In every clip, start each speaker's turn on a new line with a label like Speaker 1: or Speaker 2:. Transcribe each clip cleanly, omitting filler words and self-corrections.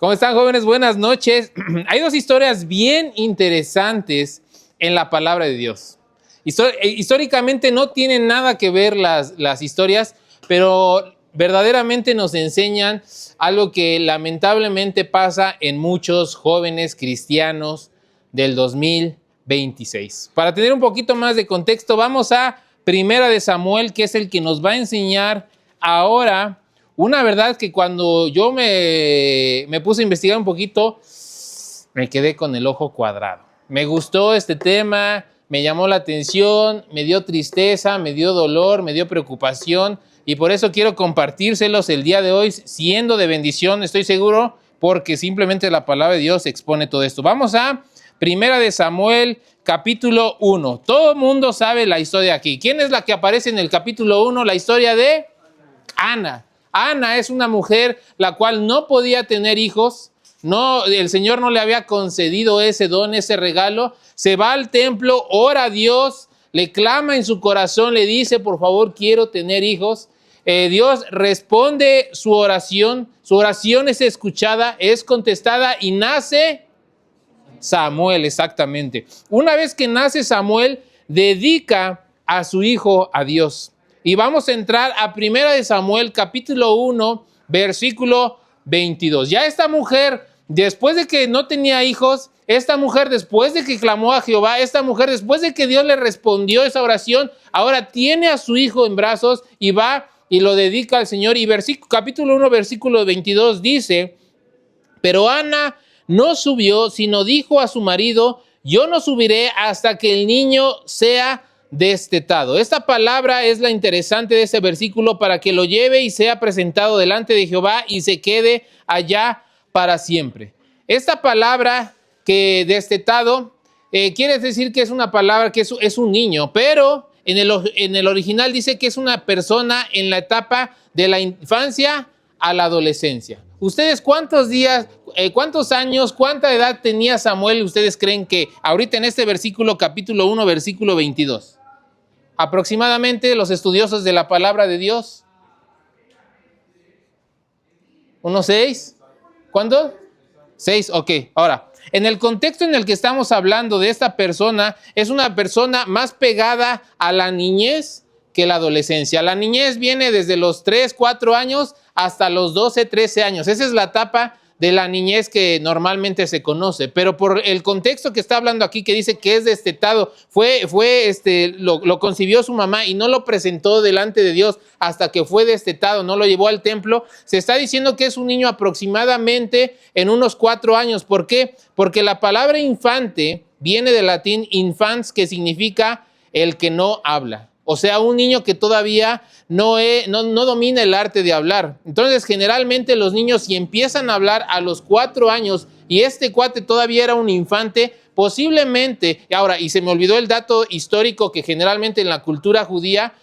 Speaker 1: ¿Cómo están, jóvenes? Buenas noches. Hay dos historias bien interesantes en la palabra de Dios. Históricamente no tienen nada que ver las historias, pero verdaderamente nos enseñan algo que lamentablemente pasa en muchos jóvenes cristianos del 2026. Para tener un poquito más de contexto, vamos a Primera de Samuel, que es el que nos va a enseñar ahora una verdad que cuando yo me puse a investigar un poquito, me quedé con el ojo cuadrado. Me gustó este tema, me llamó la atención, me dio tristeza, me dio dolor, me dio preocupación y por eso quiero compartírselos el día de hoy, siendo de bendición, estoy seguro, porque simplemente la palabra de Dios expone todo esto. Vamos a Primera de Samuel, capítulo 1. Todo el mundo sabe la historia aquí. ¿Quién es la que aparece en el capítulo 1? La historia de Ana. Ana es una mujer la cual no podía tener hijos, no, el Señor no le había concedido ese don, ese regalo. Se va al templo, ora a Dios, le clama en su corazón, le dice, por favor, quiero tener hijos. Dios responde su oración es escuchada, es contestada y nace Samuel, exactamente. Una vez que nace Samuel, dedica a su hijo a Dios. Y vamos a entrar a Primera de Samuel, capítulo 1, versículo 22. Ya esta mujer, después de que no tenía hijos, esta mujer después de que clamó a Jehová, esta mujer después de que Dios le respondió esa oración, ahora tiene a su hijo en brazos y va y lo dedica al Señor. Y capítulo 1, versículo 22 dice, pero Ana no subió, sino dijo a su marido, yo no subiré hasta que el niño sea destetado. Esta palabra es la interesante de ese versículo para que lo lleve y sea presentado delante de Jehová y se quede allá para siempre. Esta palabra que destetado quiere decir que es una palabra que es un niño, pero en el original dice que es una persona en la etapa de la infancia a la adolescencia. ¿Ustedes cuántos años, cuánta edad tenía Samuel? ¿Ustedes creen que ahorita en este versículo, capítulo 1, versículo 22? Aproximadamente los estudiosos de la palabra de Dios. ¿Unos 6? ¿Cuánto? 6, ok. Ahora, en el contexto en el que estamos hablando de esta persona, es una persona más pegada a la niñez que la adolescencia. La niñez viene desde los 3, 4 años hasta los 12, 13 años. Esa es la etapa de la niñez que normalmente se conoce, pero por el contexto que está hablando aquí, que dice que es destetado, lo concibió su mamá y no lo presentó delante de Dios hasta que fue destetado, no lo llevó al templo, se está diciendo que es un niño aproximadamente en unos 4 años. ¿Por qué? Porque la palabra infante viene del latín infans, que significa el que no habla. O sea, un niño que todavía no domina el arte de hablar. Entonces, generalmente los niños, si empiezan a hablar a los 4 años y este cuate todavía era un infante, posiblemente, ahora, y se me olvidó el dato histórico que generalmente en la cultura judía,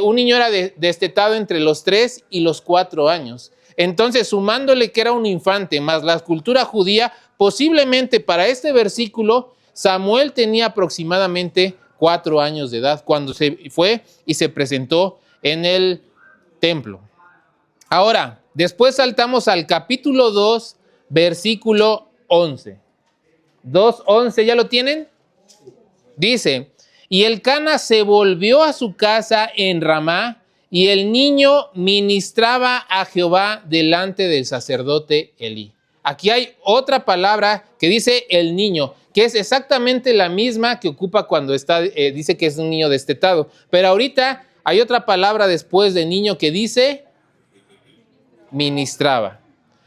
Speaker 1: un niño era destetado entre los 3 y los 4 años. Entonces, sumándole que era un infante más la cultura judía, posiblemente para este versículo, Samuel tenía aproximadamente 4 años de edad cuando se fue y se presentó en el templo. Ahora, después saltamos al capítulo 2, versículo 11. 2:11, ¿ya lo tienen? Dice, y Elcana se volvió a su casa en Ramá, y el niño ministraba a Jehová delante del sacerdote Elí. Aquí hay otra palabra que dice el niño, que es exactamente la misma que ocupa cuando dice que es un niño destetado. Pero ahorita hay otra palabra después de niño que dice ministraba.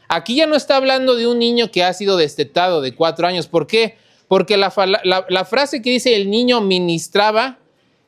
Speaker 1: Aquí ya no está hablando de un niño que ha sido destetado de 4 años. ¿Por qué? Porque la frase que dice el niño ministraba,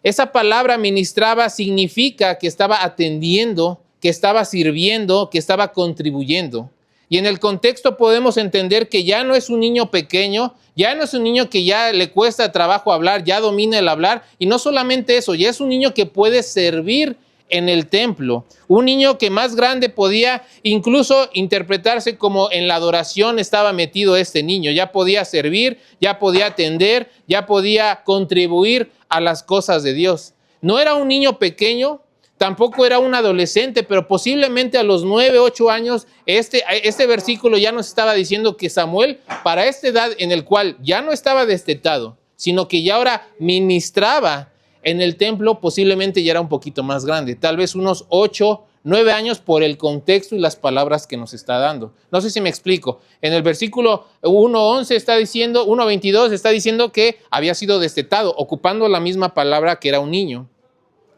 Speaker 1: esa palabra ministraba significa que estaba atendiendo, que estaba sirviendo, que estaba contribuyendo. Y en el contexto podemos entender que ya no es un niño pequeño, ya no es un niño que ya le cuesta trabajo hablar, ya domina el hablar. Y no solamente eso, ya es un niño que puede servir en el templo. Un niño que más grande podía incluso interpretarse como en la adoración estaba metido este niño. Ya podía servir, ya podía atender, ya podía contribuir a las cosas de Dios. No era un niño pequeño, tampoco era un adolescente, pero posiblemente a los 9, 8 años, este versículo ya nos estaba diciendo que Samuel, para esta edad en el cual ya no estaba destetado, sino que ya ahora ministraba en el templo, posiblemente ya era un poquito más grande, tal vez unos 8, 9 años por el contexto y las palabras que nos está dando. No sé si me explico. En el versículo 1:11 está diciendo, 1:22 está diciendo que había sido destetado, ocupando la misma palabra que era un niño.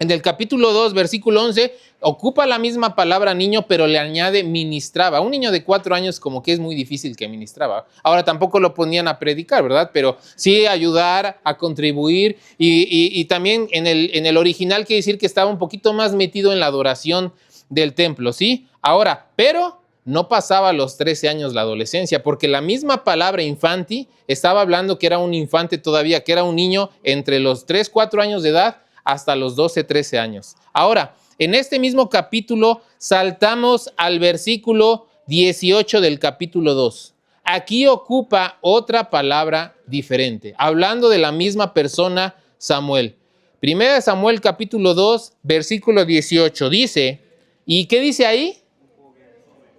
Speaker 1: En el capítulo 2, versículo 11, ocupa la misma palabra niño, pero le añade ministraba. Un niño de 4 años como que es muy difícil que ministraba. Ahora tampoco lo ponían a predicar, ¿verdad? Pero sí ayudar, a contribuir. Y también en el original quiere decir que estaba un poquito más metido en la adoración del templo, ¿sí? Ahora, pero no pasaba a los 13 años la adolescencia, porque la misma palabra infanti estaba hablando que era un infante todavía, que era un niño entre los 3, 4 años de edad hasta los 12, 13 años. Ahora, en este mismo capítulo saltamos al versículo 18 del capítulo 2. Aquí ocupa otra palabra diferente, hablando de la misma persona, Samuel. Primera de Samuel capítulo 2, versículo 18, dice, ¿y qué dice ahí?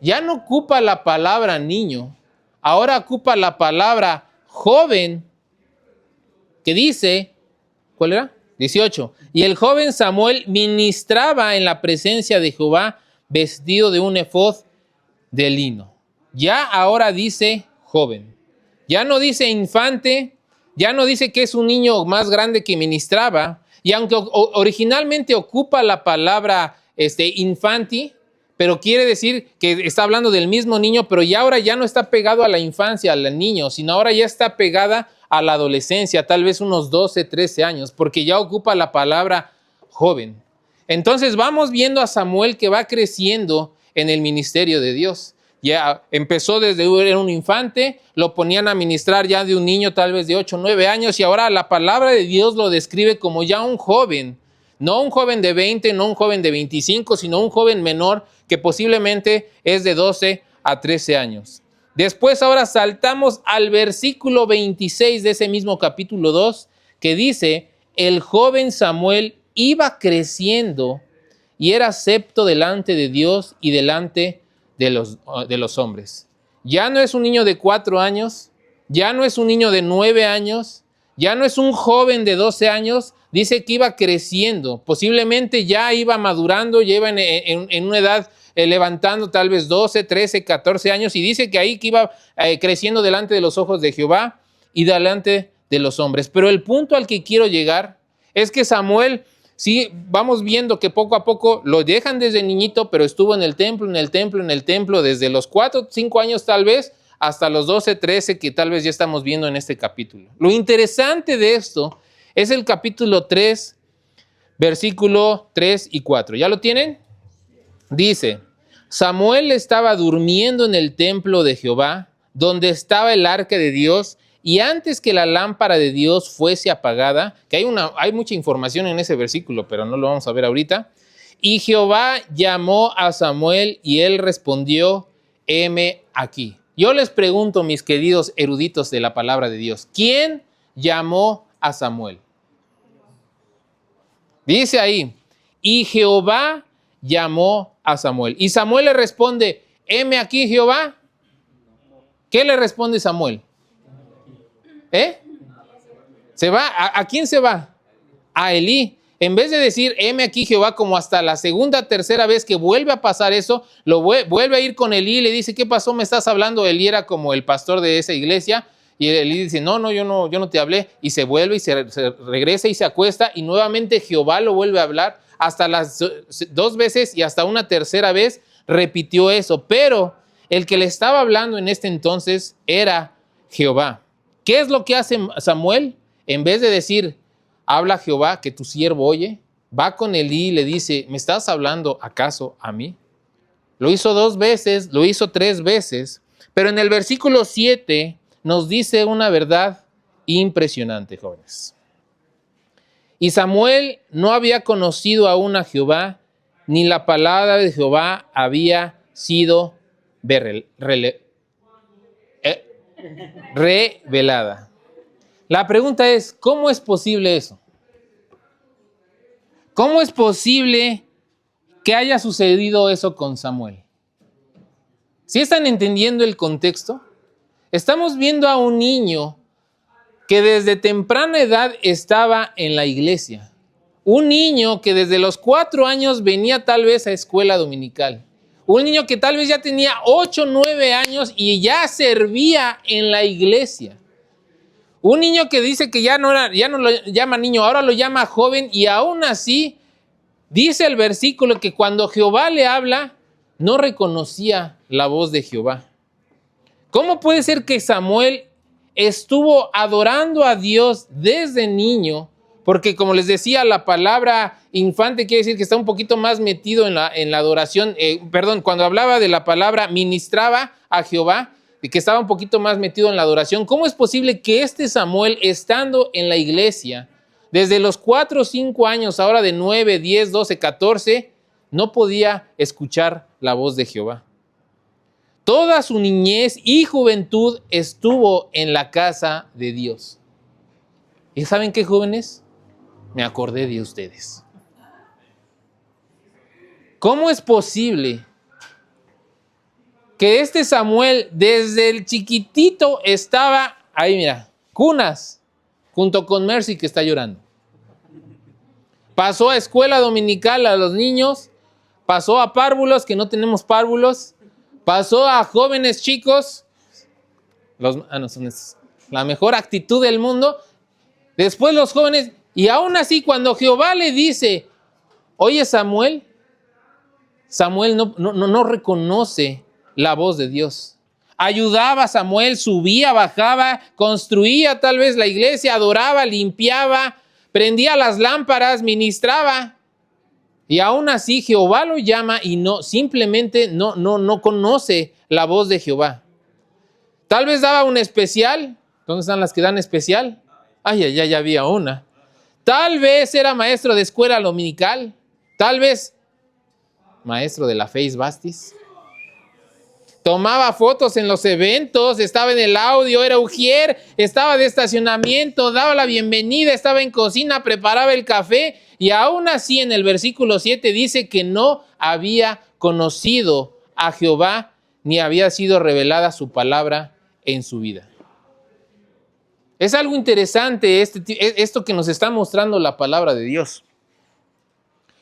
Speaker 1: Ya no ocupa la palabra niño, ahora ocupa la palabra joven, que dice, ¿cuál era? 18. Y el joven Samuel ministraba en la presencia de Jehová vestido de un efod de lino. Ya ahora dice joven. Ya no dice infante, ya no dice que es un niño más grande que ministraba. Y aunque originalmente ocupa la palabra infanti, pero quiere decir que está hablando del mismo niño, pero ya ahora ya no está pegado a la infancia, al niño, sino ahora ya está pegada a la adolescencia, tal vez unos 12, 13 años, porque ya ocupa la palabra joven. Entonces vamos viendo a Samuel que va creciendo en el ministerio de Dios. Ya empezó desde era un infante, lo ponían a ministrar ya de un niño tal vez de 8, 9 años, y ahora la palabra de Dios lo describe como ya un joven. No un joven de 20, no un joven de 25, sino un joven menor que posiblemente es de 12 a 13 años. Después ahora saltamos al versículo 26 de ese mismo capítulo 2, que dice, el joven Samuel iba creciendo y era acepto delante de Dios y delante de los hombres. Ya no es un niño de 4 años, ya no es un niño de 9 años, ya no es un joven de 12 años, dice que iba creciendo, posiblemente ya iba madurando, ya iba en una edad levantando tal vez 12, 13, 14 años, y dice que ahí que iba creciendo delante de los ojos de Jehová y delante de los hombres. Pero el punto al que quiero llegar es que Samuel, sí, vamos viendo que poco a poco lo dejan desde niñito, pero estuvo en el templo, desde los 4, 5 años tal vez, hasta los 12, 13 que tal vez ya estamos viendo en este capítulo. Lo interesante de esto es el capítulo 3, versículo 3 y 4. ¿Ya lo tienen? Dice, Samuel estaba durmiendo en el templo de Jehová, donde estaba el arca de Dios, y antes que la lámpara de Dios fuese apagada, que hay mucha información en ese versículo, pero no lo vamos a ver ahorita, y Jehová llamó a Samuel y él respondió, heme aquí. Yo les pregunto, mis queridos eruditos de la palabra de Dios, ¿quién llamó a Samuel? Dice ahí, y Jehová llamó a Samuel. Y Samuel le responde, heme aquí, Jehová. ¿Qué le responde Samuel? ¿Se va? ¿A quién se va? A Elí. En vez de decir, heme aquí, Jehová, como hasta la segunda, tercera vez que vuelve a pasar eso, vuelve a ir con Elí y le dice, ¿qué pasó? ¿Me estás hablando? Elí era como el pastor de esa iglesia. Y Elí dice, no, yo no te hablé. Y se vuelve y se regresa y se acuesta. Y nuevamente Jehová lo vuelve a hablar. Hasta las 2 veces y hasta una tercera vez repitió eso. Pero el que le estaba hablando en este entonces era Jehová. ¿Qué es lo que hace Samuel? En vez de decir, habla Jehová, que tu siervo oye, va con Elí y le dice, ¿me estás hablando acaso a mí? Lo hizo 2 veces, lo hizo 3 veces, pero en el versículo 7 nos dice una verdad impresionante, jóvenes. Y Samuel no había conocido aún a Jehová, ni la palabra de Jehová había sido revelada. La pregunta es, ¿cómo es posible eso? ¿Cómo es posible que haya sucedido eso con Samuel. ¿Sí están entendiendo el contexto? Estamos viendo a un niño que desde temprana edad estaba en la iglesia. Un niño que desde los 4 años venía tal vez a escuela dominical. Un niño que tal vez ya tenía 8, 9 años y ya servía en la iglesia. Un niño que dice que ya no lo llama niño, ahora lo llama joven, y aún así dice el versículo que cuando Jehová le habla, no reconocía la voz de Jehová. ¿Cómo puede ser que Samuel estuvo adorando a Dios desde niño? Porque como les decía, la palabra infante quiere decir que está un poquito más metido en la adoración. Cuando hablaba de la palabra ministraba a Jehová, y que estaba un poquito más metido en la adoración. ¿Cómo es posible que este Samuel, estando en la iglesia, desde los 4 o 5 años, ahora de 9, 10, 12, 14, no podía escuchar la voz de Jehová? Toda su niñez y juventud estuvo en la casa de Dios. ¿Y saben qué, jóvenes? Me acordé de ustedes. ¿Cómo es posible que este Samuel desde el chiquitito estaba ahí, mira, cunas, junto con Mercy que está llorando? Pasó a escuela dominical a los niños, pasó a párvulos, que no tenemos párvulos, pasó a jóvenes chicos, son la mejor actitud del mundo, después los jóvenes, y aún así cuando Jehová le dice, oye Samuel no reconoce la voz de Dios. Ayudaba a Samuel, subía, bajaba, construía tal vez la iglesia, adoraba, limpiaba, prendía las lámparas, ministraba. Y aún así Jehová lo llama y simplemente no conoce la voz de Jehová. Tal vez daba un especial. ¿Dónde están las que dan especial? Ya había una. Tal vez era maestro de escuela dominical. Tal vez maestro de la Face Bastis. Tomaba fotos en los eventos, estaba en el audio, era ujier, estaba de estacionamiento, daba la bienvenida, estaba en cocina, preparaba el café, y aún así en el versículo 7 dice que no había conocido a Jehová ni había sido revelada su palabra en su vida. Es algo interesante esto que nos está mostrando la palabra de Dios.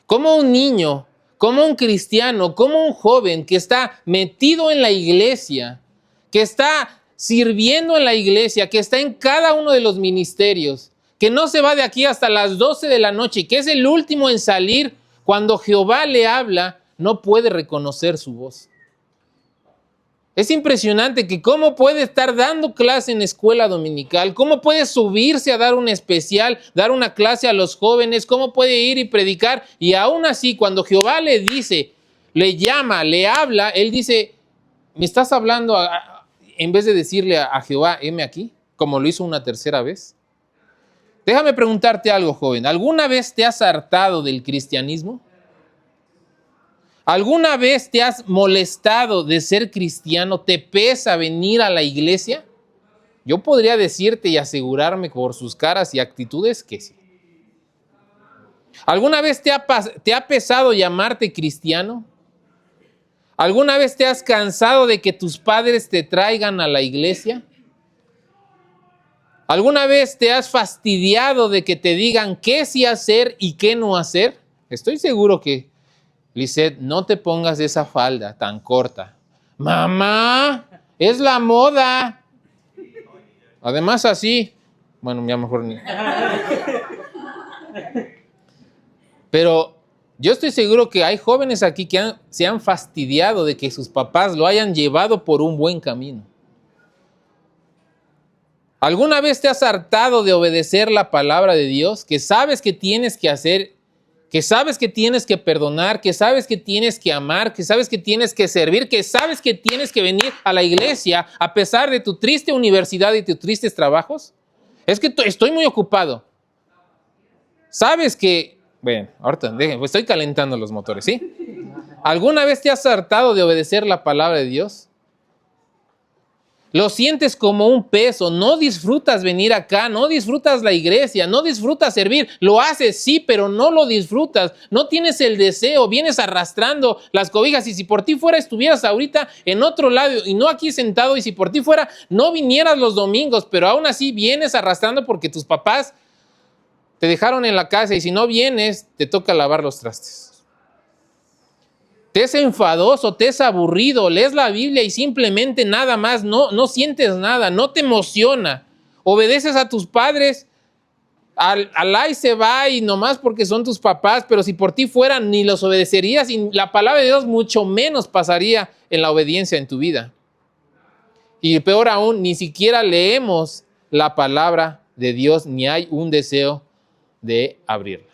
Speaker 1: Como un niño, como un cristiano, como un joven que está metido en la iglesia, que está sirviendo en la iglesia, que está en cada uno de los ministerios, que no se va de aquí hasta las 12 de la noche, que es el último en salir, cuando Jehová le habla, no puede reconocer su voz. Es impresionante que cómo puede estar dando clase en escuela dominical, cómo puede subirse a dar un especial, dar una clase a los jóvenes, cómo puede ir y predicar, y aún así cuando Jehová le dice, le llama, le habla, él dice, ¿me estás hablando? En vez de decirle a Jehová, heme aquí, como lo hizo una tercera vez. Déjame preguntarte algo, joven, ¿alguna vez te has hartado del cristianismo? ¿Alguna vez te has molestado de ser cristiano? ¿Te pesa venir a la iglesia? Yo podría decirte y asegurarme por sus caras y actitudes que sí. ¿Alguna vez te ha pesado llamarte cristiano? ¿Alguna vez te has cansado de que tus padres te traigan a la iglesia? ¿Alguna vez te has fastidiado de que te digan qué sí hacer y qué no hacer? Estoy seguro que Lisette, no te pongas esa falda tan corta. Mamá, es la moda. Además así. Bueno, ya mejor ni. Pero yo estoy seguro que hay jóvenes aquí que se han fastidiado de que sus papás lo hayan llevado por un buen camino. ¿Alguna vez te has hartado de obedecer la palabra de Dios? Que sabes que tienes que hacer, que sabes que tienes que perdonar, que sabes que tienes que amar, que sabes que tienes que servir, que sabes que tienes que venir a la iglesia a pesar de tu triste universidad y tus tristes trabajos. Es que estoy muy ocupado. Sabes que, bueno, ahorita estoy calentando los motores, ¿sí? ¿Alguna vez te has hartado de obedecer la palabra de Dios? Lo sientes como un peso, no disfrutas venir acá, no disfrutas la iglesia, no disfrutas servir. Lo haces, sí, pero no lo disfrutas. No tienes el deseo, vienes arrastrando las cobijas. Y si por ti fuera, estuvieras ahorita en otro lado y no aquí sentado. Y si por ti fuera, no vinieras los domingos, pero aún así vienes arrastrando porque tus papás te dejaron en la casa. Y si no vienes, te toca lavar los trastes. Te es enfadoso, te es aburrido, lees la Biblia y simplemente nada más, no sientes nada, no te emociona. Obedeces a tus padres, al y se va y nomás porque son tus papás, pero si por ti fueran ni los obedecerías y la palabra de Dios mucho menos pasaría en la obediencia en tu vida. Y peor aún, ni siquiera leemos la palabra de Dios ni hay un deseo de abrirla.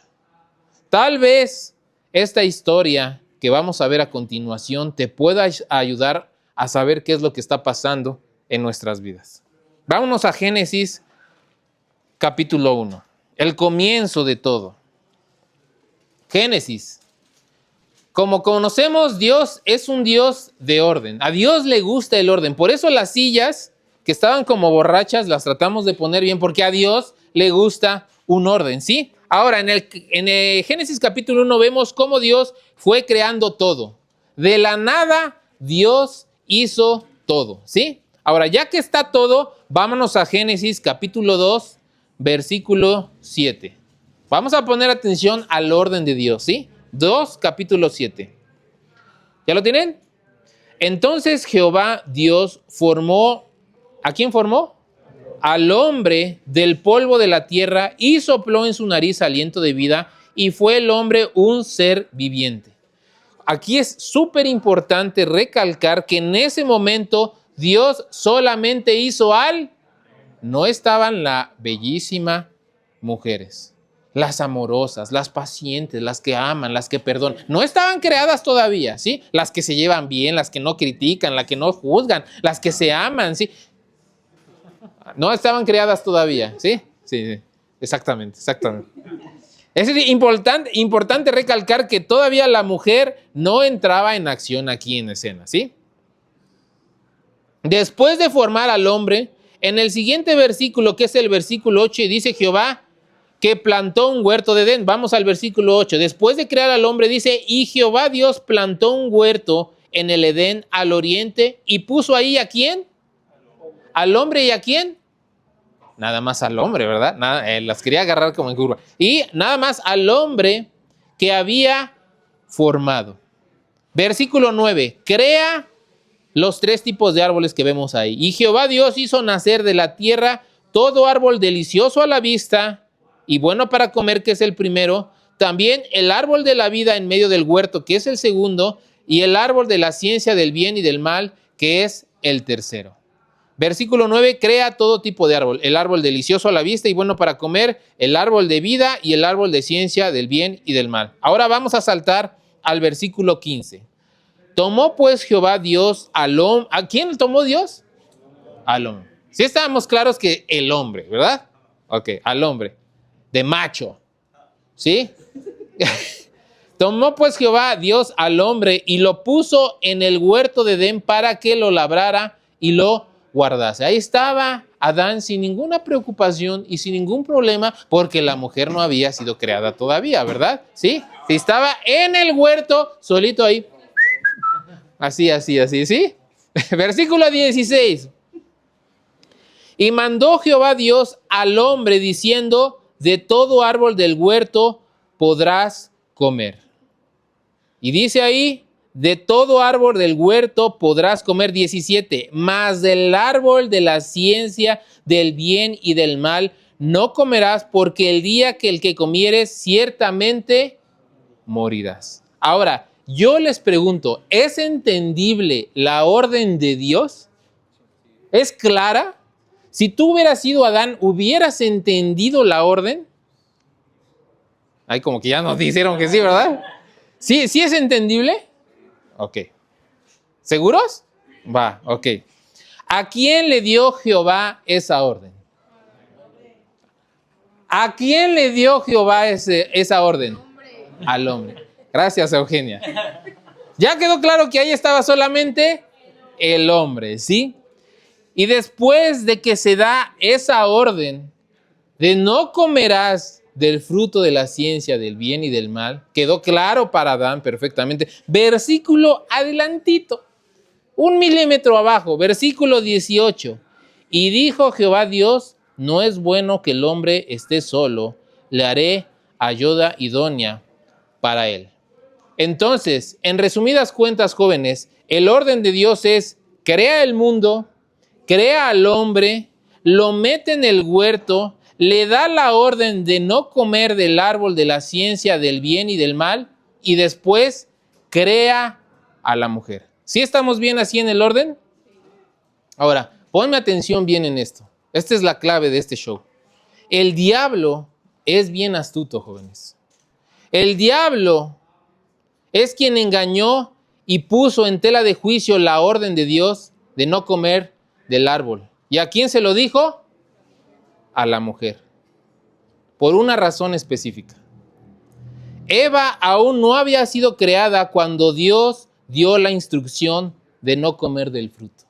Speaker 1: Tal vez esta historia que vamos a ver a continuación te pueda ayudar a saber qué es lo que está pasando en nuestras vidas. Vámonos a Génesis capítulo 1, el comienzo de todo. Génesis. Como conocemos, Dios es un Dios de orden. A Dios le gusta el orden. Por eso las sillas que estaban como borrachas las tratamos de poner bien, porque a Dios le gusta un orden, ¿sí? Ahora, en el Génesis capítulo 1 vemos cómo Dios fue creando todo. De la nada, Dios hizo todo, ¿sí? Ahora, ya que está todo, vámonos a Génesis capítulo 2, versículo 7. Vamos a poner atención al orden de Dios, ¿sí? 2, capítulo 7. ¿Ya lo tienen? Entonces Jehová Dios formó, ¿a quién formó? Al hombre del polvo de la tierra y sopló en su nariz aliento de vida y fue el hombre un ser viviente. Aquí es súper importante recalcar que en ese momento Dios solamente hizo no estaban las bellísimas mujeres, las amorosas, las pacientes, las que aman, las que perdonan. No estaban creadas todavía, ¿sí? Las que se llevan bien, las que no critican, las que no juzgan, las que se aman, ¿sí? No estaban creadas todavía, ¿sí? Sí, exactamente. Es importante recalcar que todavía la mujer no entraba en acción aquí en escena, ¿sí? Después de formar al hombre, en el siguiente versículo, que es el versículo 8, dice Jehová que plantó un huerto de Edén. Vamos al versículo 8. Después de crear al hombre, dice, y Jehová Dios plantó un huerto en el Edén al oriente y puso ahí ¿a quién? Al hombre y ¿a quién? Nada más al hombre, ¿verdad? Las quería agarrar como en curva. Y nada más al hombre que había formado. Versículo 9. Crea los 3 tipos de árboles que vemos ahí. Y Jehová Dios hizo nacer de la tierra todo árbol delicioso a la vista y bueno para comer, que es el primero. También el árbol de la vida en medio del huerto, que es el segundo. Y el árbol de la ciencia del bien y del mal, que es el tercero. Versículo 9, crea todo tipo de árbol. El árbol delicioso a la vista y bueno para comer, el árbol de vida y el árbol de ciencia del bien y del mal. Ahora vamos a saltar al versículo 15. Tomó pues Jehová Dios al hombre. ¿A quién tomó Dios? Al hombre. Sí estábamos claros que el hombre, ¿verdad? Ok, al hombre. De macho. ¿Sí? Tomó pues Jehová Dios al hombre y lo puso en el huerto de Edén para que lo labrara y lo guardase. Ahí estaba Adán sin ninguna preocupación y sin ningún problema porque la mujer no había sido creada todavía, ¿verdad? ¿Sí? Estaba en el huerto, solito ahí. Así, ¿sí? Versículo 16. Y mandó Jehová Dios al hombre diciendo, de todo árbol del huerto podrás comer. Y dice ahí, de todo árbol del huerto podrás comer. 17, mas del árbol de la ciencia del bien y del mal no comerás, porque el día que el que comieres ciertamente morirás. Ahora, yo les pregunto, ¿es entendible la orden de Dios? ¿Es clara? Si tú hubieras sido Adán, ¿hubieras entendido la orden? Ay, como que ya nos dijeron que sí, ¿verdad? ¿Sí es entendible? Ok. ¿Seguros? Va, ok. ¿A quién le dio Jehová esa orden? ¿A quién le dio Jehová esa orden? Al hombre. Gracias, Eugenia. Ya quedó claro que ahí estaba solamente el hombre, ¿sí? Y después de que se da esa orden de no comerás del fruto de la ciencia del bien y del mal, quedó claro para Adán perfectamente. Versículo adelantito, 1 milímetro abajo, versículo 18. Y dijo Jehová Dios, no es bueno que el hombre esté solo, le haré ayuda idónea para él. Entonces, en resumidas cuentas, jóvenes, el orden de Dios es: crea el mundo, crea al hombre, lo mete en el huerto, le da la orden de no comer del árbol de la ciencia del bien y del mal, y después crea a la mujer. ¿Sí estamos bien así en el orden? Ahora, ponme atención bien en esto. Esta es la clave de este show. El diablo es bien astuto, jóvenes. El diablo es quien engañó y puso en tela de juicio la orden de Dios de no comer del árbol. ¿Y a quién se lo dijo? A la mujer. Por una razón específica. Eva aún no había sido creada cuando Dios dio la instrucción de no comer del fruto.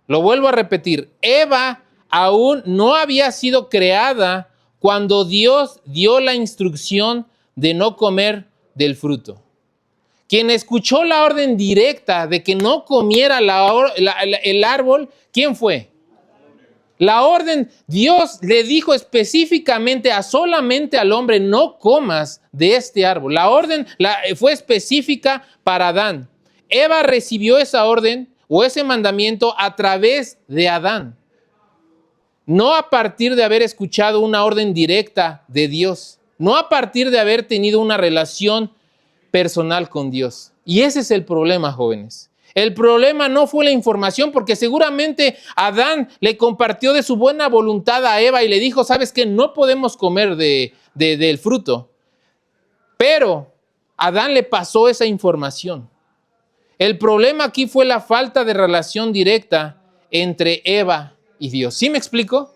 Speaker 1: Lo vuelvo a repetir. Eva aún no había sido creada cuando Dios dio la instrucción de no comer del fruto. Quien escuchó la orden directa de que no comiera el árbol, ¿quién fue? La orden, Dios le dijo específicamente solamente al hombre: no comas de este árbol. La orden fue específica para Adán. Eva recibió esa orden o ese mandamiento a través de Adán, no a partir de haber escuchado una orden directa de Dios, no a partir de haber tenido una relación personal con Dios. Y ese es el problema, jóvenes. El problema no fue la información, porque seguramente Adán le compartió de su buena voluntad a Eva y le dijo: ¿sabes qué? No podemos comer del fruto. Pero Adán le pasó esa información. El problema aquí fue la falta de relación directa entre Eva y Dios. ¿Sí me explico?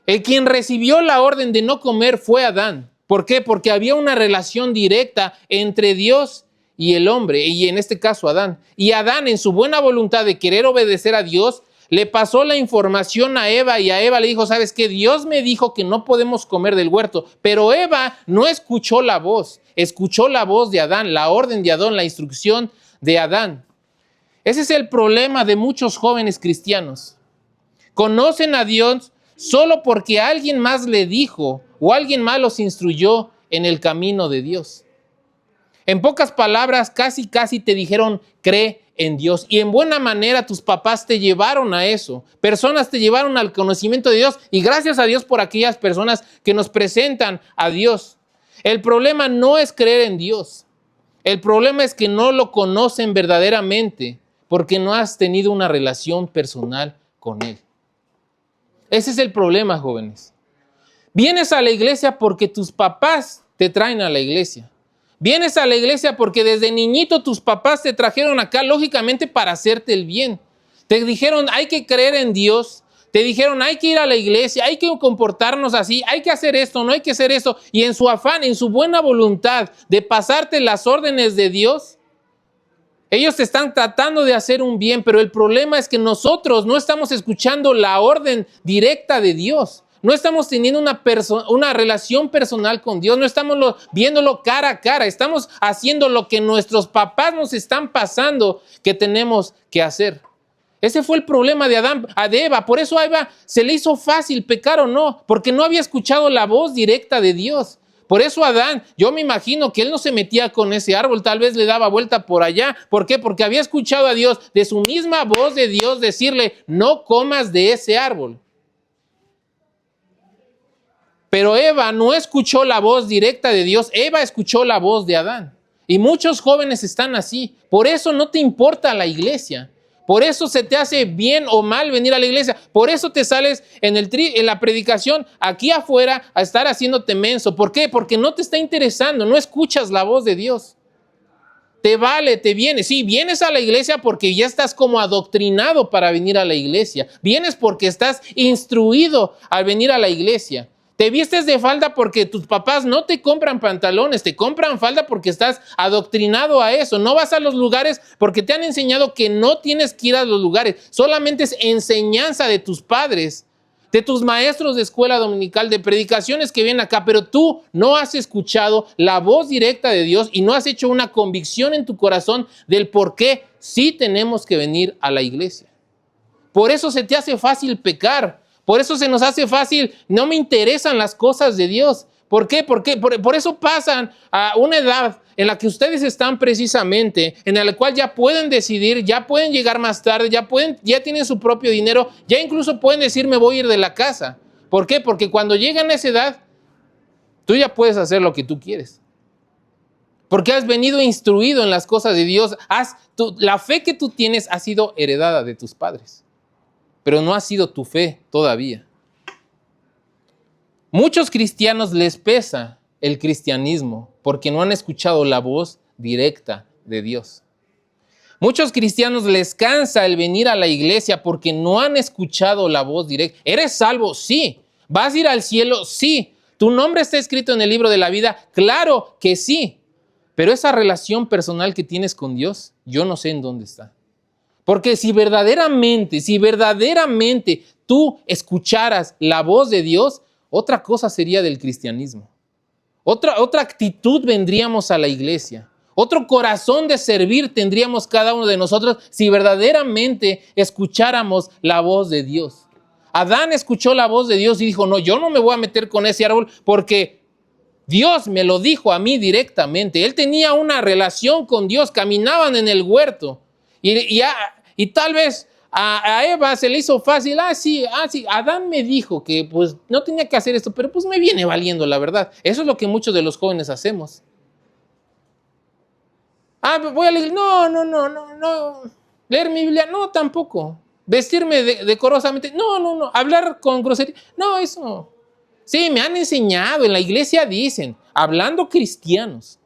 Speaker 1: El quien recibió la orden de no comer fue Adán. ¿Por qué? Porque había una relación directa entre Dios y el hombre, y en este caso Adán. Y Adán, en su buena voluntad de querer obedecer a Dios, le pasó la información a Eva, y a Eva le dijo: ¿sabes qué? Dios me dijo que no podemos comer del huerto. Pero Eva no escuchó la voz de Adán, la orden de Adán, la instrucción de Adán. Ese es el problema de muchos jóvenes cristianos. Conocen a Dios solo porque alguien más le dijo o alguien más los instruyó en el camino de Dios. En pocas palabras, casi te dijeron: cree en Dios. Y en buena manera tus papás te llevaron a eso. Personas te llevaron al conocimiento de Dios, y gracias a Dios por aquellas personas que nos presentan a Dios. El problema no es creer en Dios. El problema es que no lo conocen verdaderamente porque no has tenido una relación personal con Él. Ese es el problema, jóvenes. Vienes a la iglesia porque tus papás te traen a la iglesia. Vienes a la iglesia porque desde niñito tus papás te trajeron acá, lógicamente, para hacerte el bien. Te dijeron: hay que creer en Dios. Te dijeron: hay que ir a la iglesia, hay que comportarnos así, hay que hacer esto, no hay que hacer esto. Y en su afán, en su buena voluntad de pasarte las órdenes de Dios, ellos te están tratando de hacer un bien, pero el problema es que nosotros no estamos escuchando la orden directa de Dios. No estamos teniendo una relación personal con Dios, no estamos viéndolo cara a cara, estamos haciendo lo que nuestros papás nos están pasando que tenemos que hacer. Ese fue el problema de Adán, de Eva. Por eso a Eva se le hizo fácil pecar o no, porque no había escuchado la voz directa de Dios. Por eso Adán, yo me imagino que él no se metía con ese árbol, tal vez le daba vuelta por allá. ¿Por qué? Porque había escuchado a Dios, de su misma voz de Dios, decirle: no comas de ese árbol. Pero Eva no escuchó la voz directa de Dios, Eva escuchó la voz de Adán. Y muchos jóvenes están así. Por eso no te importa la iglesia. Por eso se te hace bien o mal venir a la iglesia. Por eso te sales en la predicación aquí afuera a estar haciéndote menso. ¿Por qué? Porque no te está interesando, no escuchas la voz de Dios. Te vale, te viene. Sí, vienes a la iglesia porque ya estás como adoctrinado para venir a la iglesia. Vienes porque estás instruido al venir a la iglesia. Te vistes de falda porque tus papás no te compran pantalones, te compran falda porque estás adoctrinado a eso. No vas a los lugares porque te han enseñado que no tienes que ir a los lugares. Solamente es enseñanza de tus padres, de tus maestros de escuela dominical, de predicaciones que vienen acá, pero tú no has escuchado la voz directa de Dios y no has hecho una convicción en tu corazón del por qué sí tenemos que venir a la iglesia. Por eso se te hace fácil pecar. Por eso se nos hace fácil, no me interesan las cosas de Dios. ¿Por qué? Por eso pasan a una edad en la que ustedes están precisamente, en la cual ya pueden decidir, ya pueden llegar más tarde, ya tienen su propio dinero, ya incluso pueden decir me voy a ir de la casa. ¿Por qué? Porque cuando llegan a esa edad, tú ya puedes hacer lo que tú quieres. Porque has venido instruido en las cosas de Dios. La fe que tú tienes ha sido heredada de tus padres, pero no ha sido tu fe todavía. Muchos cristianos les pesa el cristianismo porque no han escuchado la voz directa de Dios. Muchos cristianos les cansa el venir a la iglesia porque no han escuchado la voz directa. ¿Eres salvo? Sí. ¿Vas a ir al cielo? Sí. ¿Tu nombre está escrito en el libro de la vida? Claro que sí. Pero esa relación personal que tienes con Dios, yo no sé en dónde está. Porque si verdaderamente tú escucharas la voz de Dios, otra cosa sería del cristianismo. Otra actitud vendríamos a la iglesia. Otro corazón de servir tendríamos cada uno de nosotros si verdaderamente escucháramos la voz de Dios. Adán escuchó la voz de Dios y dijo, no, yo no me voy a meter con ese árbol porque Dios me lo dijo a mí directamente. Él tenía una relación con Dios, caminaban en el huerto. Y tal vez a Eva se le hizo fácil, sí, Adán me dijo que pues no tenía que hacer esto, pero pues me viene valiendo la verdad. Eso es lo que muchos de los jóvenes hacemos. Voy a leer, no. Leer mi Biblia, no, tampoco. Vestirme decorosamente, no. Hablar con grosería, no, eso. Sí, me han enseñado, en la iglesia dicen, hablando cristianos.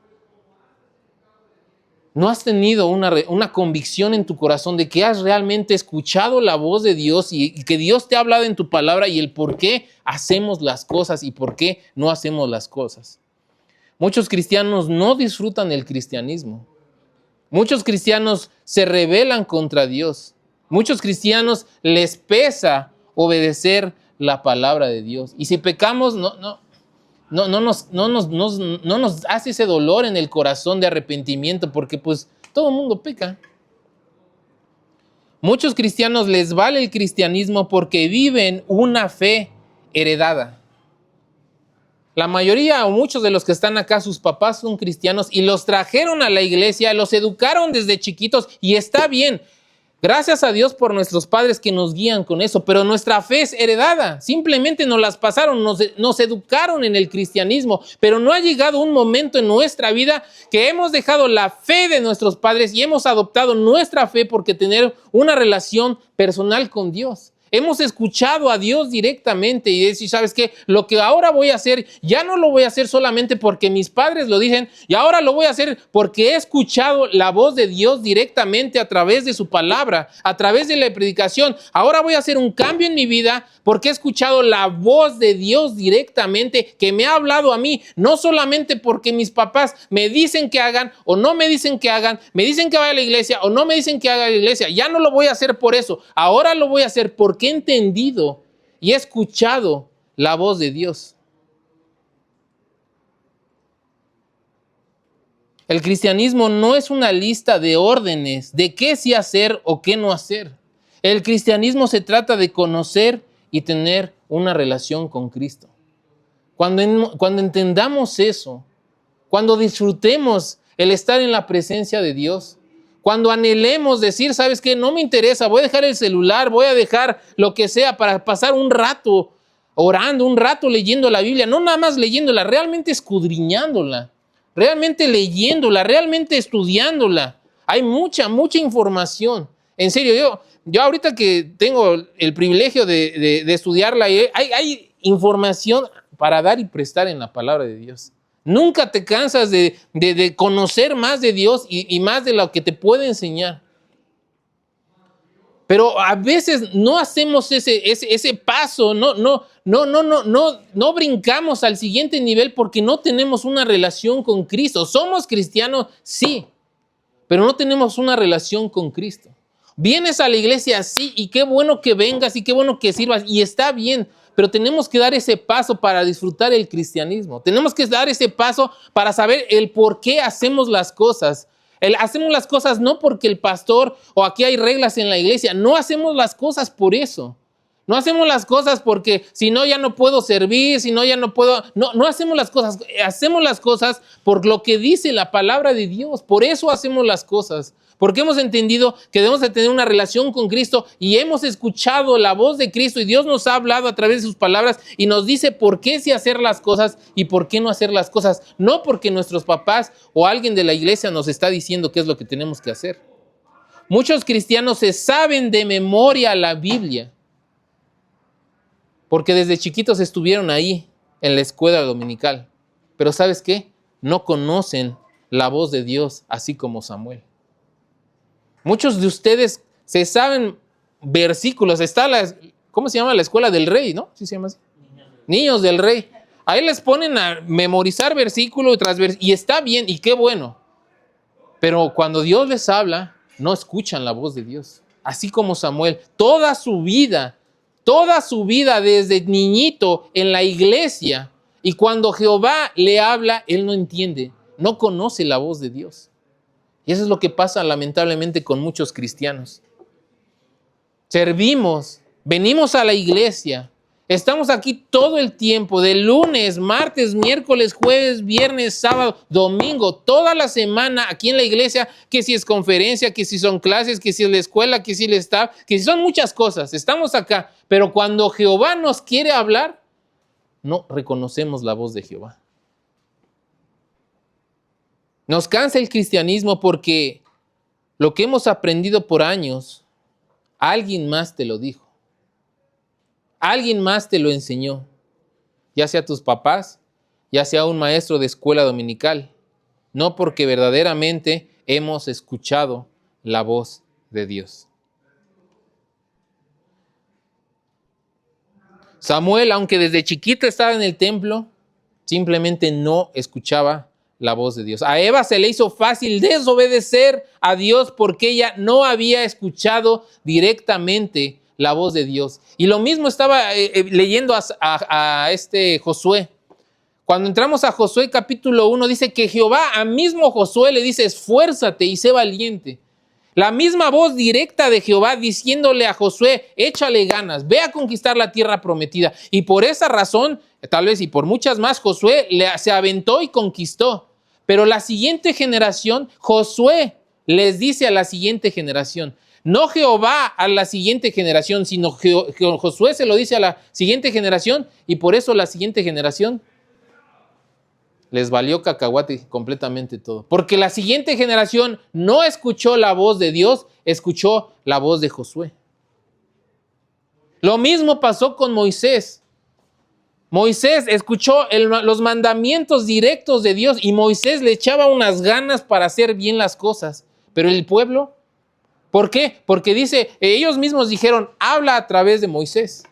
Speaker 1: ¿No has tenido una convicción en tu corazón de que has realmente escuchado la voz de Dios y que Dios te ha hablado en tu palabra y el por qué hacemos las cosas y por qué no hacemos las cosas? Muchos cristianos no disfrutan el cristianismo. Muchos cristianos se rebelan contra Dios. Muchos cristianos les pesa obedecer la palabra de Dios. Y si pecamos, no nos hace ese dolor en el corazón de arrepentimiento, porque pues todo el mundo peca. Muchos cristianos les vale el cristianismo porque viven una fe heredada. La mayoría o muchos de los que están acá, sus papás son cristianos y los trajeron a la iglesia, los educaron desde chiquitos y está bien. Gracias a Dios por nuestros padres que nos guían con eso, pero nuestra fe es heredada. Simplemente nos las pasaron, nos educaron en el cristianismo, pero no ha llegado un momento en nuestra vida que hemos dejado la fe de nuestros padres y hemos adoptado nuestra fe porque tener una relación personal con Dios. Hemos escuchado a Dios directamente y decir, ¿sabes qué? Lo que ahora voy a hacer, ya no lo voy a hacer solamente porque mis padres lo dicen, y ahora lo voy a hacer porque he escuchado la voz de Dios directamente a través de su palabra, a través de la predicación. Ahora voy a hacer un cambio en mi vida porque he escuchado la voz de Dios directamente que me ha hablado a mí, no solamente porque mis papás me dicen que hagan o no me dicen que hagan, me dicen que vaya a la iglesia o no me dicen que haga a la iglesia. Ya no lo voy a hacer por eso, ahora lo voy a hacer porque he entendido y he escuchado la voz de Dios. El cristianismo no es una lista de órdenes de qué sí hacer o qué no hacer. El cristianismo se trata de conocer y tener una relación con Cristo. Cuando entendamos eso, cuando disfrutemos el estar en la presencia de Dios, cuando anhelemos decir, ¿sabes qué? No me interesa, voy a dejar el celular, voy a dejar lo que sea para pasar un rato orando, un rato leyendo la Biblia, no nada más leyéndola, realmente escudriñándola, realmente leyéndola, realmente estudiándola. Hay mucha información. En serio, yo ahorita que tengo el privilegio de estudiarla, hay información para dar y prestar en la palabra de Dios. Nunca te cansas de conocer más de Dios y más de lo que te puede enseñar. Pero a veces no hacemos ese paso, no brincamos al siguiente nivel porque no tenemos una relación con Cristo. Somos cristianos, sí, pero no tenemos una relación con Cristo. Vienes a la iglesia, sí, y qué bueno que vengas y qué bueno que sirvas, y está bien, pero tenemos que dar ese paso para disfrutar el cristianismo. Tenemos que dar ese paso para saber el por qué hacemos las cosas. Hacemos las cosas no porque el pastor o aquí hay reglas en la iglesia. No hacemos las cosas por eso. No hacemos las cosas porque si no ya no puedo servir, si no ya no puedo. No hacemos las cosas. Hacemos las cosas por lo que dice la palabra de Dios. Por eso hacemos las cosas. Porque hemos entendido que debemos de tener una relación con Cristo y hemos escuchado la voz de Cristo y Dios nos ha hablado a través de sus palabras y nos dice por qué sí hacer las cosas y por qué no hacer las cosas. No porque nuestros papás o alguien de la iglesia nos está diciendo qué es lo que tenemos que hacer. Muchos cristianos se saben de memoria la Biblia porque desde chiquitos estuvieron ahí en la escuela dominical. Pero ¿sabes qué? No conocen la voz de Dios así como Samuel. Muchos de ustedes se saben versículos. Está ¿cómo se llama? La escuela del rey, ¿no? ¿Sí se llama así? Niños del rey. Ahí les ponen a memorizar versículo tras versículo. Y está bien, y qué bueno. Pero cuando Dios les habla, no escuchan la voz de Dios. Así como Samuel, toda su vida desde niñito en la iglesia. Y cuando Jehová le habla, él no entiende, no conoce la voz de Dios. Y eso es lo que pasa lamentablemente con muchos cristianos. Servimos, venimos a la iglesia, estamos aquí todo el tiempo, de lunes, martes, miércoles, jueves, viernes, sábado, domingo, toda la semana aquí en la iglesia, que si es conferencia, que si son clases, que si es la escuela, que si el staff, que si son muchas cosas. Estamos acá, pero cuando Jehová nos quiere hablar, no reconocemos la voz de Jehová. Nos cansa el cristianismo porque lo que hemos aprendido por años, alguien más te lo dijo. Alguien más te lo enseñó. Ya sea tus papás, ya sea un maestro de escuela dominical. No porque verdaderamente hemos escuchado la voz de Dios. Samuel, aunque desde chiquito estaba en el templo, simplemente no escuchaba la voz de Dios. A Eva se le hizo fácil desobedecer a Dios porque ella no había escuchado directamente la voz de Dios. Y lo mismo estaba leyendo a Josué. Cuando entramos a Josué capítulo 1, dice que Jehová a mismo Josué le dice, esfuérzate y sé valiente. La misma voz directa de Jehová diciéndole a Josué, échale ganas, ve a conquistar la tierra prometida. Y por esa razón, tal vez y por muchas más, Josué se aventó y conquistó. Pero la siguiente generación, Josué les dice a la siguiente generación, no Jehová a la siguiente generación, sino Josué se lo dice a la siguiente generación y por eso la siguiente generación les valió cacahuate completamente todo. Porque la siguiente generación no escuchó la voz de Dios, escuchó la voz de Josué. Lo mismo pasó con Moisés. Moisés escuchó los mandamientos directos de Dios y Moisés le echaba unas ganas para hacer bien las cosas. Pero el pueblo, ¿por qué? Porque dice, ellos mismos dijeron, habla a través de Moisés.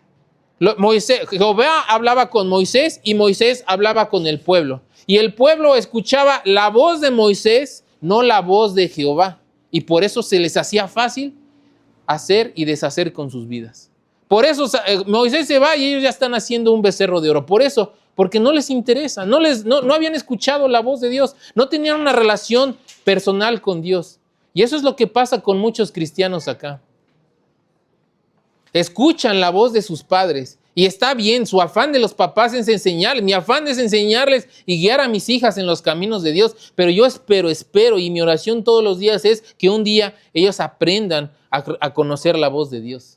Speaker 1: Jehová hablaba con Moisés y Moisés hablaba con el pueblo. Y el pueblo escuchaba la voz de Moisés, no la voz de Jehová. Y por eso se les hacía fácil hacer y deshacer con sus vidas. Por eso Moisés se va y ellos ya están haciendo un becerro de oro. Por eso, porque no les interesa, no habían escuchado la voz de Dios, no tenían una relación personal con Dios. Y eso es lo que pasa con muchos cristianos acá. Escuchan la voz de sus padres y está bien, su afán de los papás es enseñarles, mi afán es enseñarles y guiar a mis hijas en los caminos de Dios, pero yo espero y mi oración todos los días es que un día ellos aprendan a conocer la voz de Dios.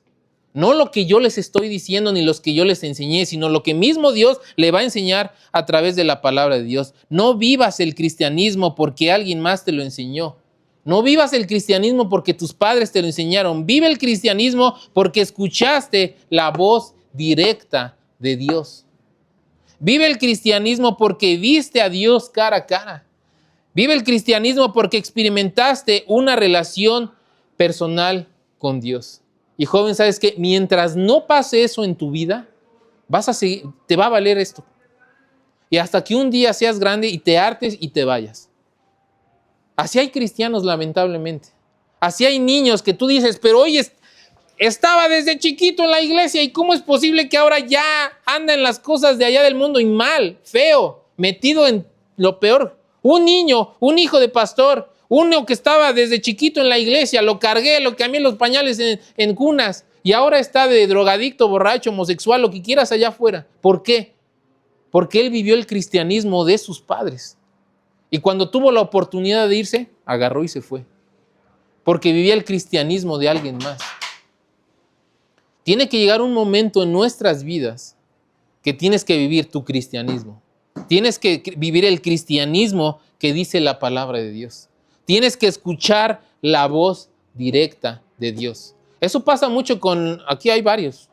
Speaker 1: No lo que yo les estoy diciendo ni los que yo les enseñé, sino lo que mismo Dios le va a enseñar a través de la palabra de Dios. No vivas el cristianismo porque alguien más te lo enseñó. No vivas el cristianismo porque tus padres te lo enseñaron. Vive el cristianismo porque escuchaste la voz directa de Dios. Vive el cristianismo porque viste a Dios cara a cara. Vive el cristianismo porque experimentaste una relación personal con Dios. Y joven, ¿sabes qué? Mientras no pase eso en tu vida, te va a valer esto. Y hasta que un día seas grande y te hartes y te vayas. Así hay cristianos, lamentablemente. Así hay niños que tú dices, pero oye, estaba desde chiquito en la iglesia y ¿cómo es posible que ahora ya anda en las cosas de allá del mundo y mal, feo, metido en lo peor? Un niño, un hijo de pastor, uno que estaba desde chiquito en la iglesia, lo cargué, lo cambié los pañales en cunas y ahora está de drogadicto, borracho, homosexual, lo que quieras allá afuera. ¿Por qué? Porque él vivió el cristianismo de sus padres. Y cuando tuvo la oportunidad de irse, agarró y se fue. Porque vivía el cristianismo de alguien más. Tiene que llegar un momento en nuestras vidas que tienes que vivir tu cristianismo. Tienes que vivir el cristianismo que dice la palabra de Dios. Tienes que escuchar la voz directa de Dios. Eso pasa mucho aquí hay varios,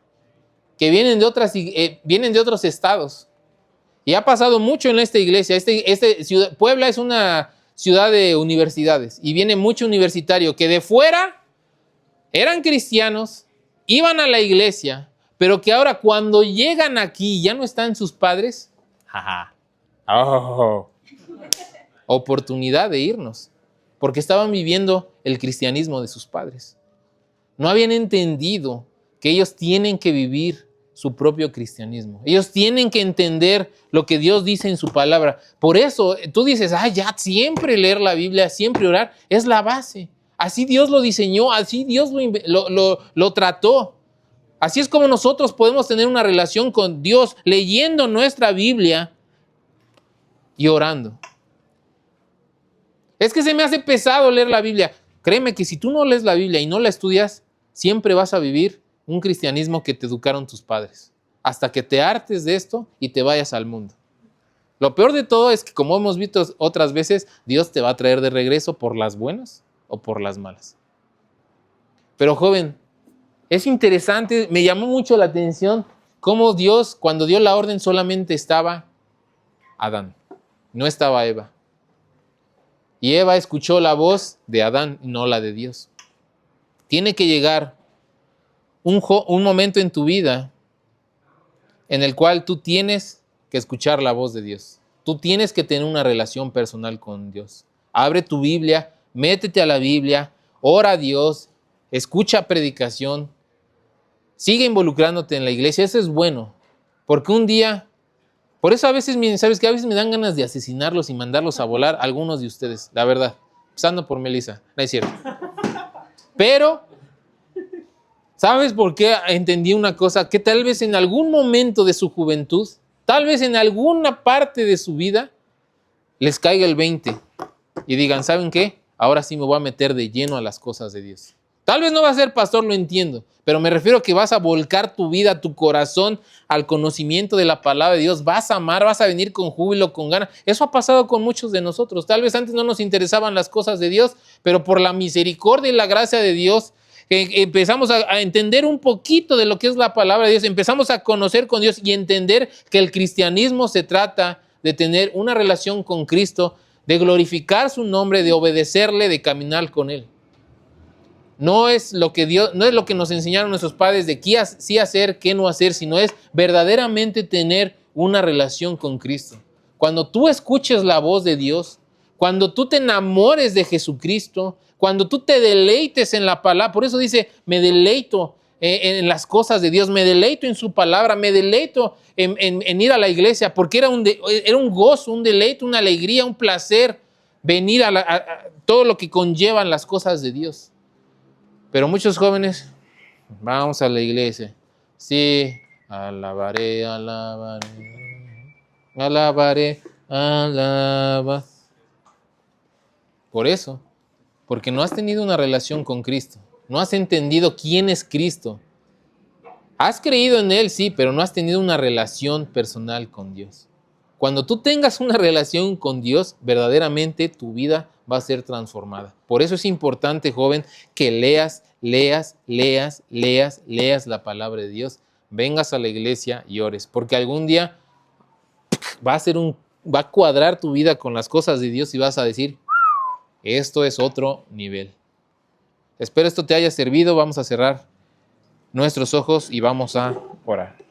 Speaker 1: que vienen de otros estados. Y ha pasado mucho en esta iglesia. Puebla es una ciudad de universidades y viene mucho universitario que de fuera eran cristianos, iban a la iglesia, pero que ahora cuando llegan aquí ya no están sus padres. Oportunidad de irnos, porque estaban viviendo el cristianismo de sus padres. No habían entendido que ellos tienen que vivir su propio cristianismo. Ellos tienen que entender lo que Dios dice en su palabra. Por eso tú dices, ya siempre leer la Biblia, siempre orar, es la base. Así Dios lo diseñó, así Dios lo trató. Así es como nosotros podemos tener una relación con Dios, leyendo nuestra Biblia y orando. Es que se me hace pesado leer la Biblia. Créeme que si tú no lees la Biblia y no la estudias, siempre vas a vivir un cristianismo que te educaron tus padres, hasta que te hartes de esto y te vayas al mundo. Lo peor de todo es que, como hemos visto otras veces, Dios te va a traer de regreso por las buenas o por las malas. Pero joven, es interesante, me llamó mucho la atención cómo Dios, cuando dio la orden, solamente estaba Adán, no estaba Eva. Y Eva escuchó la voz de Adán y no la de Dios. Tiene que llegar un momento en tu vida en el cual tú tienes que escuchar la voz de Dios. Tú tienes que tener una relación personal con Dios. Abre tu Biblia, métete a la Biblia, ora a Dios, escucha predicación, sigue involucrándote en la iglesia. Eso es bueno, porque un día, por eso a veces, ¿sabes qué? A veces me dan ganas de asesinarlos y mandarlos a volar, algunos de ustedes, la verdad, empezando por Melissa, no es cierto. Pero ¿sabes por qué entendí una cosa? Que tal vez en algún momento de su juventud, tal vez en alguna parte de su vida, les caiga el 20 y digan, ¿saben qué? Ahora sí me voy a meter de lleno a las cosas de Dios. Tal vez no vas a ser pastor, lo entiendo, pero me refiero a que vas a volcar tu vida, tu corazón al conocimiento de la palabra de Dios. Vas a amar, vas a venir con júbilo, con ganas. Eso ha pasado con muchos de nosotros. Tal vez antes no nos interesaban las cosas de Dios, pero por la misericordia y la gracia de Dios, empezamos a entender un poquito de lo que es la palabra de Dios, empezamos a conocer con Dios y entender que el cristianismo se trata de tener una relación con Cristo, de glorificar su nombre, de obedecerle, de caminar con Él. No es lo que nos enseñaron nuestros padres de qué sí hacer, qué no hacer, sino es verdaderamente tener una relación con Cristo. Cuando tú escuches la voz de Dios, cuando tú te enamores de Jesucristo, cuando tú te deleites en la palabra, por eso dice, me deleito en las cosas de Dios, me deleito en su palabra, me deleito en ir a la iglesia, porque era un gozo, un deleite, una alegría, un placer venir a todo lo que conllevan las cosas de Dios. Pero muchos jóvenes, vamos a la iglesia, sí, alabaré, alabaré, alabaré, alaba. Por eso, porque no has tenido una relación con Cristo, no has entendido quién es Cristo. Has creído en Él, sí, pero no has tenido una relación personal con Dios. Cuando tú tengas una relación con Dios, verdaderamente tu vida va a ser transformada. Por eso es importante, joven, que leas la palabra de Dios, vengas a la iglesia y ores, porque algún día va a cuadrar tu vida con las cosas de Dios y vas a decir, esto es otro nivel. Espero esto te haya servido. Vamos a cerrar nuestros ojos y vamos a orar.